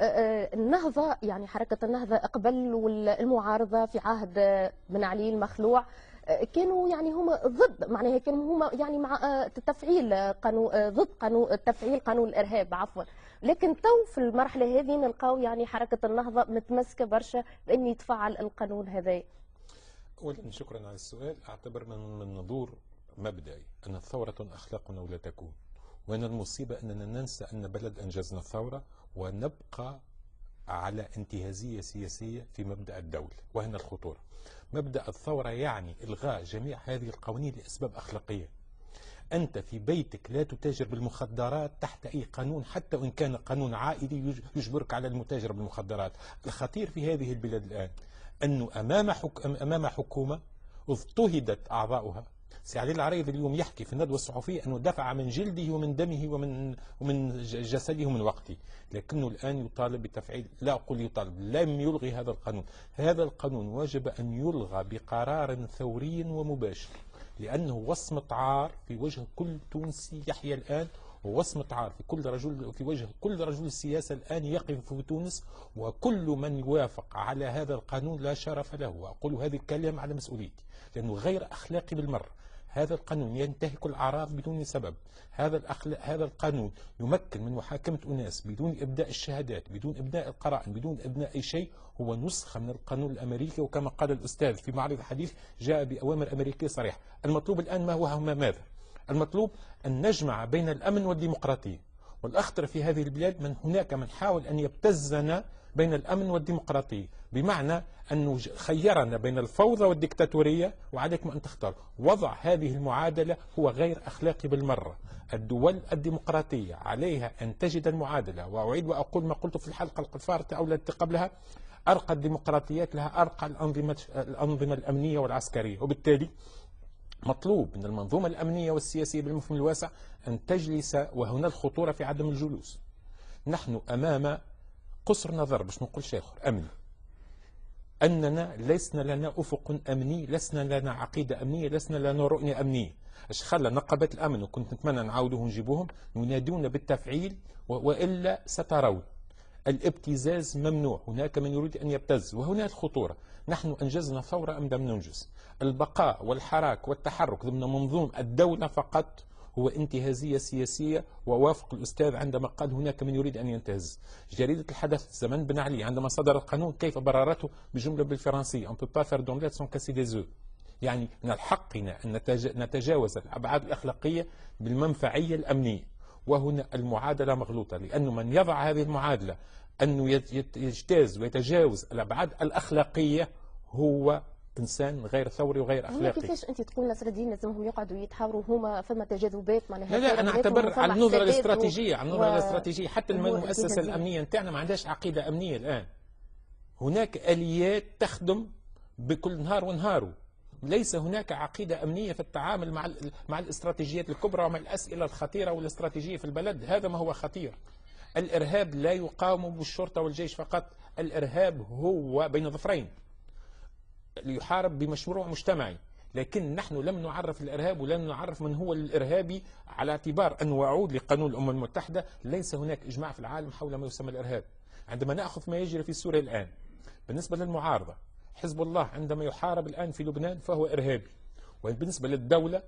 النهضة، يعني حركة النهضة قبل والمعارضة في عهد بن علي المخلوع كانوا يعني هما ضد، معناها كانوا هما يعني مع تفعيل قانون، ضد قانون تفعيل قانون الارهاب عفوا. لكن تو في المرحله هذه نلقاو يعني حركه النهضه متمسكه برشا بان يتفعل القانون هذا. اولا شكرا على السؤال. اعتبر من منظور مبدئي ان الثوره اخلاق ولا تكون، وان المصيبه اننا ننسى ان بلد انجزنا الثوره ونبقى على انتهازيه سياسيه في مبدا الدوله، وهنا الخطوره. مبدا الثوره يعني الغاء جميع هذه القوانين لاسباب اخلاقيه. أنت في بيتك لا تتاجر بالمخدرات تحت أي قانون، حتى وإن كان قانون عائلي يجبرك على المتاجرة بالمخدرات. الخطير في هذه البلاد الآن أنه أمام حكومة اضطهدت أعضاؤها. سي علي العريض اليوم يحكي في الندوة الصحفية أنه دفع من جلده ومن دمه ومن جسده ومن وقته، لكنه الآن يطالب بتفعيل، لا أقول يطالب، لم يلغي هذا القانون. هذا القانون وجب أن يلغى بقرار ثوري ومباشر، لأنه وصمة عار في وجه كل تونسي يحيا الآن، ووصمة عار في وجه كل رجل سياسة الآن يقف في تونس. وكل من يوافق على هذا القانون لا شرف له، وأقول هذه الكلام على مسؤوليتي، لأنه غير أخلاقي بالمرة. هذا القانون ينتهك الأعراض بدون سبب. هذا القانون يمكن من محاكمة أناس بدون إبداء الشهادات، بدون إبداء القرائن، بدون إبداء أي شيء. هو نسخة من القانون الأمريكي، وكما قال الأستاذ في معرض الحديث جاء بأوامر أمريكية صريحة. المطلوب الآن ما هو ماذا؟ المطلوب أن نجمع بين الأمن والديمقراطية. والأخطر في هذه البلاد من هناك من حاول أن يبتزنا بين الأمن والديمقراطية، بمعنى أنه خيرنا بين الفوضى والديكتاتورية وعليكم أن تختار. وضع هذه المعادلة هو غير أخلاقي بالمرة. الدول الديمقراطية عليها أن تجد المعادلة، وأعيد وأقول ما قلت في الحلقة الفارطة أو التي قبلها: أرقى الديمقراطيات لها أرقى الأنظمة الأمنية والعسكرية. وبالتالي مطلوب من المنظومة الأمنية والسياسية بالمفهوم الواسع أن تجلس، وهنا الخطورة في عدم الجلوس. نحن أمام قصر نظر، باش نقول شيء آخر، أمني. أننا لسنا لنا أفق أمني، لسنا لنا عقيدة أمنية، لسنا لنا رؤية أمنية. اش خلى نقابات الأمن، وكنت نتمنى نعاودوهم نجيبوهم، ينادون بالتفعيل وإلا سترون. الابتزاز ممنوع، هناك من يريد أن يبتز، وهنا الخطورة. نحن أنجزنا ثورة أم لم ننجز؟ البقاء والحراك والتحرك ضمن منظوم الدولة فقط هو انتهازية سياسية. ووافق الأستاذ عندما قال هناك من يريد أن ينتهز. جريدة الحدث زمن بن علي عندما صدر القانون كيف بررته بجملة بالفرنسية: on peut pas faire d'omelette sans casser des œufs. يعني من حقنا أن نتجاوز الأبعاد الأخلاقية بالمنفعية الأمنية. وهنا المعادلة مغلوطة، لأنه من يضع هذه المعادلة أنه يجتاز ويتجاوز الأبعاد الأخلاقية هو إنسان غير ثوري وغير أخلاقي. كيفاش أنت تقول نصر الدين لازمهم يقعدوا يتحاوروا هما فما تجاذبات؟ معناها لا أنا أعتبر على النظرة الاستراتيجية، على النظرة الاستراتيجية. حتى المؤسسة الأمنية نتاعنا ما عندهاش عقيدة أمنية الآن. هناك آليات تخدم بكل نهار ونهاره. ليس هناك عقيدة أمنية في التعامل مع الاستراتيجيات الكبرى ومع الأسئلة الخطيرة والاستراتيجية في البلد. هذا ما هو خطير. الإرهاب لا يقاوم بالشرطة والجيش فقط. الإرهاب هو بين ظفرين، ليحارب بمشروع مجتمعي. لكن نحن لم نعرف الإرهاب ولم نعرف من هو الإرهابي، على اعتبار أن وعود لقانون الأمم المتحدة ليس هناك إجماع في العالم حول ما يسمى الإرهاب. عندما نأخذ ما يجري في سوريا الآن بالنسبة للمعارضة، حزب الله عندما يحارب الآن في لبنان فهو إرهابي، وبالنسبة للدولة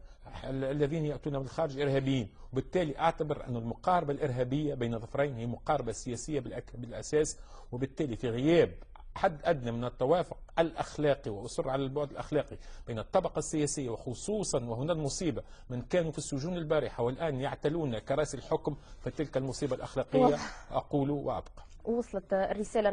الذين يأتون من الخارج إرهابيين. وبالتالي أعتبر أن المقاربة الإرهابية بين ظفرين هي مقاربة سياسية بالأساس. وبالتالي في غياب حد أدنى من التوافق الأخلاقي، وأصر على البعد الأخلاقي، بين الطبقة السياسية وخصوصا، وهنا المصيبة، من كانوا في السجون البارحة والآن يعتلون كراسي الحكم، فتلك المصيبة الأخلاقية أقول وأبقى. وصلت الرسالة.